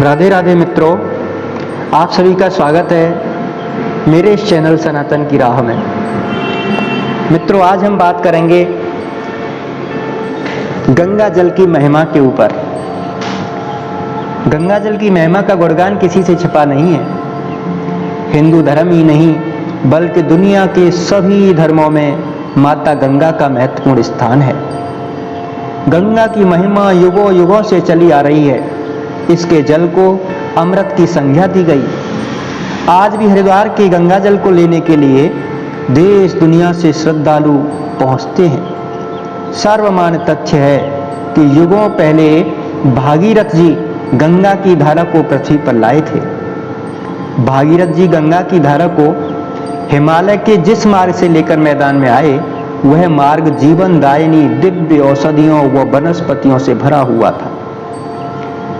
राधे राधे मित्रों, आप सभी का स्वागत है मेरे इस चैनल सनातन की राह में। मित्रों, आज हम बात करेंगे गंगा जल की महिमा के ऊपर। गंगा जल की महिमा का गुणगान किसी से छिपा नहीं है। हिंदू धर्म ही नहीं बल्कि दुनिया के सभी धर्मों में माता गंगा का महत्वपूर्ण स्थान है। गंगा की महिमा युगों युगों से चली आ रही है। इसके जल को अमृत की संज्ञा दी गई। आज भी हरिद्वार के गंगा जल को लेने के लिए देश दुनिया से श्रद्धालु पहुंचते हैं। सर्वमान्य तथ्य है कि युगों पहले भागीरथ जी गंगा की धारा को पृथ्वी पर लाए थे। भागीरथ जी गंगा की धारा को हिमालय के जिस मार्ग से लेकर मैदान में आए, वह मार्ग जीवन दायिनी दिव्य औषधियों व वनस्पतियों से भरा हुआ था।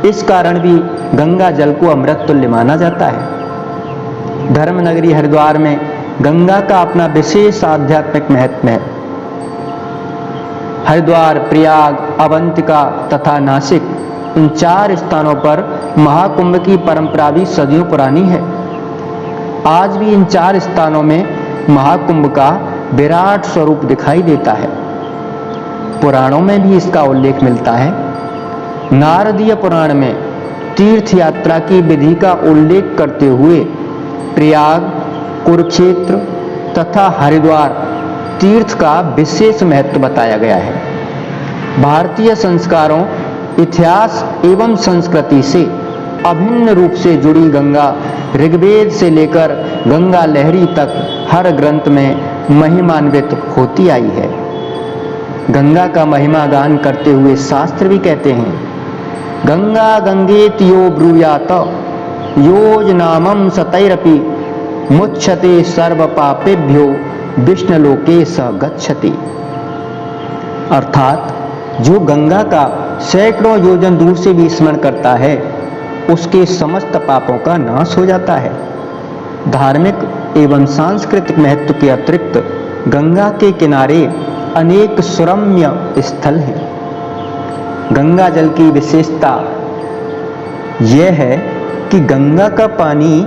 इस कारण भी गंगा जल को अमृत तुल्य माना जाता है। धर्म नगरी हरिद्वार में गंगा का अपना विशेष आध्यात्मिक महत्व है। हरिद्वार, प्रयाग, अवंतिका तथा नासिक, इन 4 स्थानों पर महाकुंभ की परंपरा भी सदियों पुरानी है। आज भी इन 4 स्थानों में महाकुंभ का विराट स्वरूप दिखाई देता है। पुराणों में भी इसका उल्लेख मिलता है। नारदीय पुराण में तीर्थ यात्रा की विधि का उल्लेख करते हुए प्रयाग, कुरुक्षेत्र तथा हरिद्वार तीर्थ का विशेष महत्व बताया गया है। भारतीय संस्कारों, इतिहास एवं संस्कृति से अभिन्न रूप से जुड़ी गंगा ऋग्वेद से लेकर गंगा लहरी तक हर ग्रंथ में महिमान्वित होती आई है। गंगा का महिमा गान करते हुए शास्त्र भी कहते हैं, गंगा गंगेति यो ब्रूयात योजनामं सतैरपि मुच्यते सर्व पापेभ्यो विष्णुलोके स गच्छति। अर्थात जो गंगा का सैकड़ों योजन दूर से भी स्मरण करता है, उसके समस्त पापों का नाश हो जाता है। धार्मिक एवं सांस्कृतिक महत्व के अतिरिक्त गंगा के किनारे अनेक सुरम्य स्थल हैं। गंगा जल की विशेषता यह है कि गंगा का पानी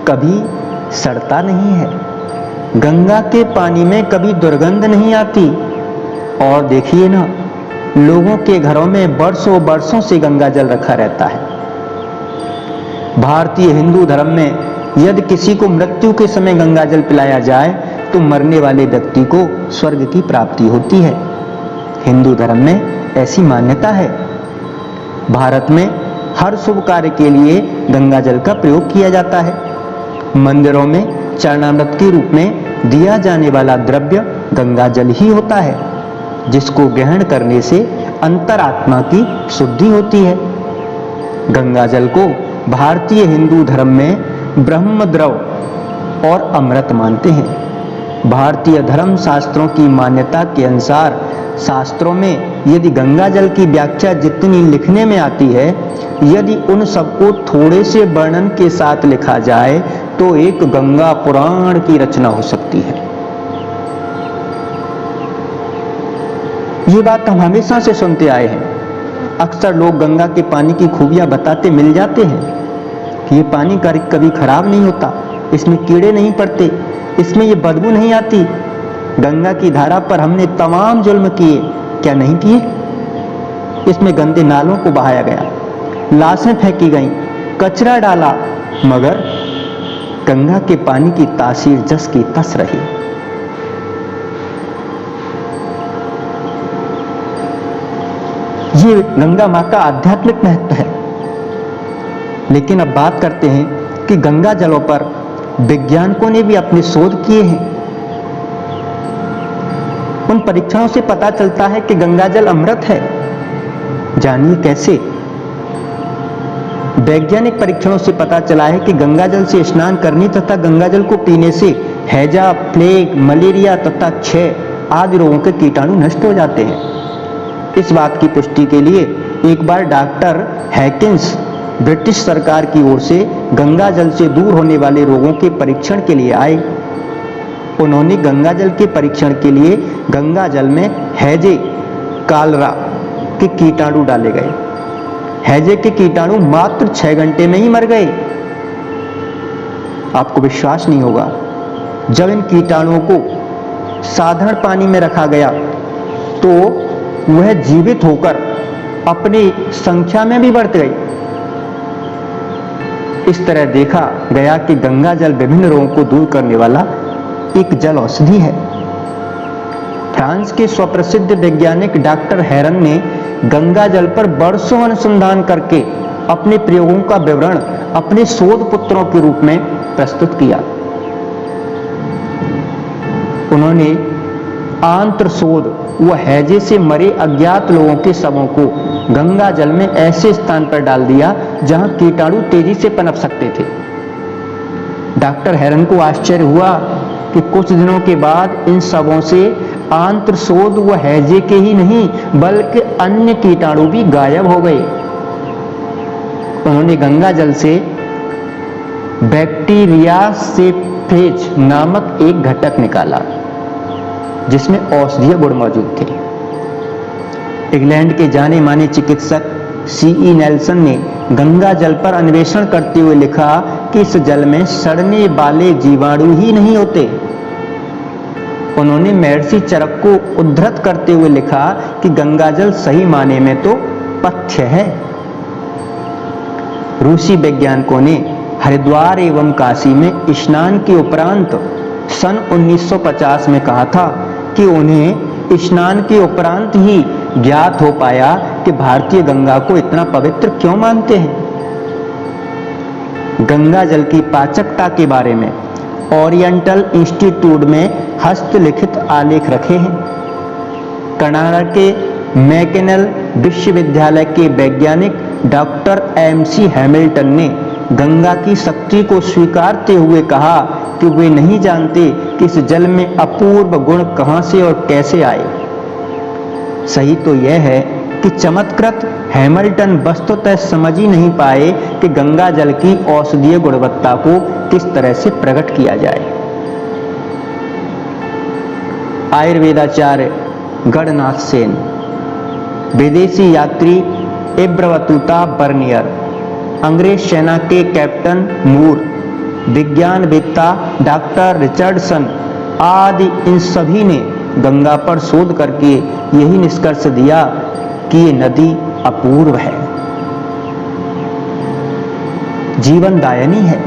कभी सड़ता नहीं है। गंगा के पानी में कभी दुर्गंध नहीं आती। और देखिए ना, लोगों के घरों में बरसों बरसों से गंगा जल रखा रहता है। भारतीय हिंदू धर्म में यदि किसी को मृत्यु के समय गंगा जल पिलाया जाए तो मरने वाले व्यक्ति को स्वर्ग की प्राप्ति होती है। हिंदू धर्म में ऐसी मान्यता है। भारत में हर शुभ कार्य के लिए गंगा जल का प्रयोग किया जाता है। मंदिरों में चरणामृत के रूप में दिया जाने वाला द्रव्य गंगा जल ही होता है, जिसको ग्रहण करने से अंतरात्मा की शुद्धि होती है। गंगा जल को भारतीय हिंदू धर्म में ब्रह्म द्रव और अमृत मानते हैं। भारतीय धर्म शास्त्रों की मान्यता के अनुसार शास्त्रों में यदि गंगा जल की व्याख्या जितनी लिखने में आती है, यदि उन सबको थोड़े से वर्णन के साथ लिखा जाए तो एक गंगा पुराण की रचना हो सकती है। ये बात हम हमेशा से सुनते आए हैं। अक्सर लोग गंगा के पानी की खूबियां बताते मिल जाते हैं कि ये पानी कभी खराब नहीं होता, इसमें कीड़े नहीं पड़ते, इसमें ये बदबू नहीं आती। गंगा की धारा पर हमने तमाम जुल्म किए, क्या नहीं किए? इसमें गंदे नालों को बहाया गया, लाशें फेंकी गईं, कचरा डाला, मगर गंगा के पानी की तासीर जस की तस रही। ये गंगा मां का आध्यात्मिक महत्व है। लेकिन अब बात करते हैं कि गंगा जलों पर वैज्ञानिकों ने भी अपने शोध किए हैं। उन परीक्षणों से पता चलता है कि गंगा जल अमृत है। जानिए कैसे। वैज्ञानिक परीक्षणों से पता चला है कि गंगा जल से स्नान करने तथा गंगा जल को पीने से हैजा, प्लेग, मलेरिया तथा क्षय आदि रोगों के कीटाणु नष्ट हो जाते हैं। इस बात की पुष्टि के लिए एक बार डॉक्टर हैकिंस ब्रिटिश सरकार की ओर से गंगा जल से दूर होने वाले रोगों के परीक्षण के लिए आए। उन्होंने गंगा जल के परीक्षण के लिए गंगा जल में हैजे, कालरा के कीटाणु डाले गए। हैजे के कीटाणु मात्र 6 घंटे में ही मर गए। आपको विश्वास नहीं होगा, जब इन कीटाणुओं को साधारण पानी में रखा गया तो वह जीवित होकर अपनी संख्या में भी बढ़ गई। इस तरह देखा गया कि गंगा जल विभिन्न रोगों को दूर करने वाला एक जल औषधि है। फ्रांस के स्वप्रसिद्ध वैज्ञानिक डॉक्टर हेरन ने गंगा जल पर बरसों अनुसंधान करके अपने प्रयोगों का विवरण अपने शोध पत्रों के रूप में प्रस्तुत किया। उन्होंने आंत्रशोध व हैजे से मरे अज्ञात लोगों के शवों को गंगा जल में ऐसे स्थान पर डाल दिया जहां कीटाणु तेजी से पनप सकते थे। डॉक्टर हेरन को आश्चर्य हुआ कि कुछ दिनों के बाद इन शवों से आंत्रशोध व हैजे के ही नहीं बल्कि अन्य कीटाणु भी गायब हो गए। उन्होंने गंगा जल से बैक्टीरियासेफेज नामक एक घटक निकाला जिसमें औषधीय गुण मौजूद थे। इंग्लैंड के जाने माने चिकित्सक सीई नेल्सन ने गंगा जल पर अन्वेषण करते हुए लिखा कि इस जल में सड़ने वाले जीवाणु ही नहीं होते। उन्होंने महर्षि चरक को उद्धृत करते हुए लिखा कि गंगा जल सही माने में तो पथ्य है। रूसी वैज्ञानिकों ने हरिद्वार एवं काशी में स्नान के उपरांत सन 1950 में कहा था कि उन्हें स्नान के उपरांत ही ज्ञात हो पाया कि भारतीय गंगा को इतना पवित्र क्यों मानते हैं। गंगा जल की पाचकता के बारे में ओरिएंटल इंस्टीट्यूट में हस्तलिखित आलेख रखे हैं। कर्नाटक के मैकेनिल विश्वविद्यालय के वैज्ञानिक डॉक्टर एमसी हैमिल्टन ने गंगा की शक्ति को स्वीकारते हुए कहा कि वे नहीं जानते कि इस जल में अपूर्व गुण कहां से और कैसे आए। सही तो यह है कि चमत्कृत हैमिल्टन वस्तुतः समझ ही नहीं पाए कि गंगा जल की औषधीय गुणवत्ता को किस तरह से प्रकट किया जाए। आयुर्वेदाचार्य गणनाथ सेन, विदेशी यात्री इब्रवतुता बर्नियर, अंग्रेज सेना के कैप्टन मूर, विज्ञानवेत्ता डॉक्टर रिचर्डसन आदि इन सभी ने गंगा पर शोध करके यही निष्कर्ष दिया कि ये नदी अपूर्व है, जीवनदायिनी है।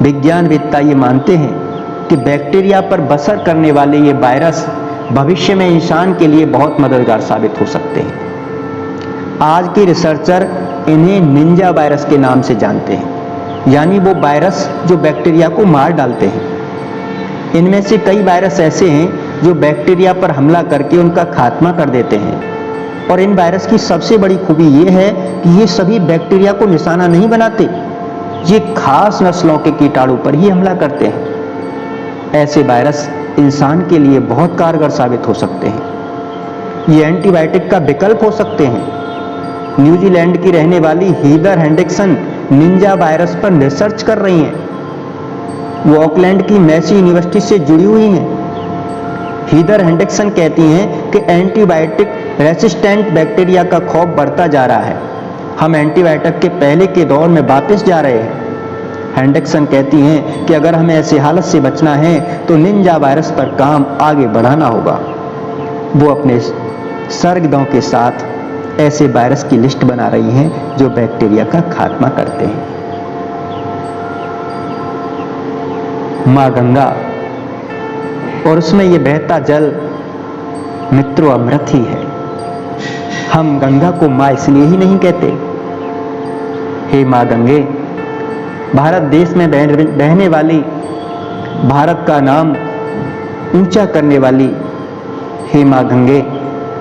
विज्ञानवेत्ता ये मानते हैं कि बैक्टीरिया पर बसर करने वाले ये वायरस भविष्य में इंसान के लिए बहुत मददगार साबित हो सकते हैं। आज के रिसर्चर इन्हें निंजा वायरस के नाम से जानते हैं, यानी वो वायरस जो बैक्टीरिया को मार डालते हैं। इनमें से कई वायरस ऐसे हैं जो बैक्टीरिया पर हमला करके उनका खात्मा कर देते हैं। और इन वायरस की सबसे बड़ी खूबी ये है कि ये सभी बैक्टीरिया को निशाना नहीं बनाते, ये खास नस्लों के कीटाणु पर ही हमला करते हैं। ऐसे वायरस इंसान के लिए बहुत कारगर साबित हो सकते हैं। ये एंटीबायोटिक का विकल्प हो सकते हैं। न्यूजीलैंड की रहने वाली हीदर हेंड्रिक्सन निंजा वायरस पर रिसर्च कर रही हैं। वो ऑकलैंड की मैसी यूनिवर्सिटी से जुड़ी हुई हैं। हीदर हेंड्रिक्सन कहती हैं कि एंटीबायोटिक रेसिस्टेंट बैक्टीरिया का खौफ बढ़ता जा रहा है। हम एंटीबायोटिक के पहले के दौर में वापस जा रहे हैं। हेंड्रिक्सन कहती हैं कि अगर हमें ऐसी हालत से बचना है तो निंजा वायरस पर काम आगे बढ़ाना होगा। वो अपने सर्गदों के साथ ऐसे वायरस की लिस्ट बना रही हैं जो बैक्टीरिया का खात्मा करते हैं। माँ गंगा और उसमें ये बहता जल मित्रों अमृत ही है। हम गंगा को माँ इसलिए ही नहीं कहते। हे माँ गंगे, भारत देश में बहने वाली, भारत का नाम ऊंचा करने वाली हे माँ गंगे,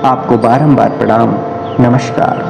आपको बारंबार प्रणाम, नमस्कार।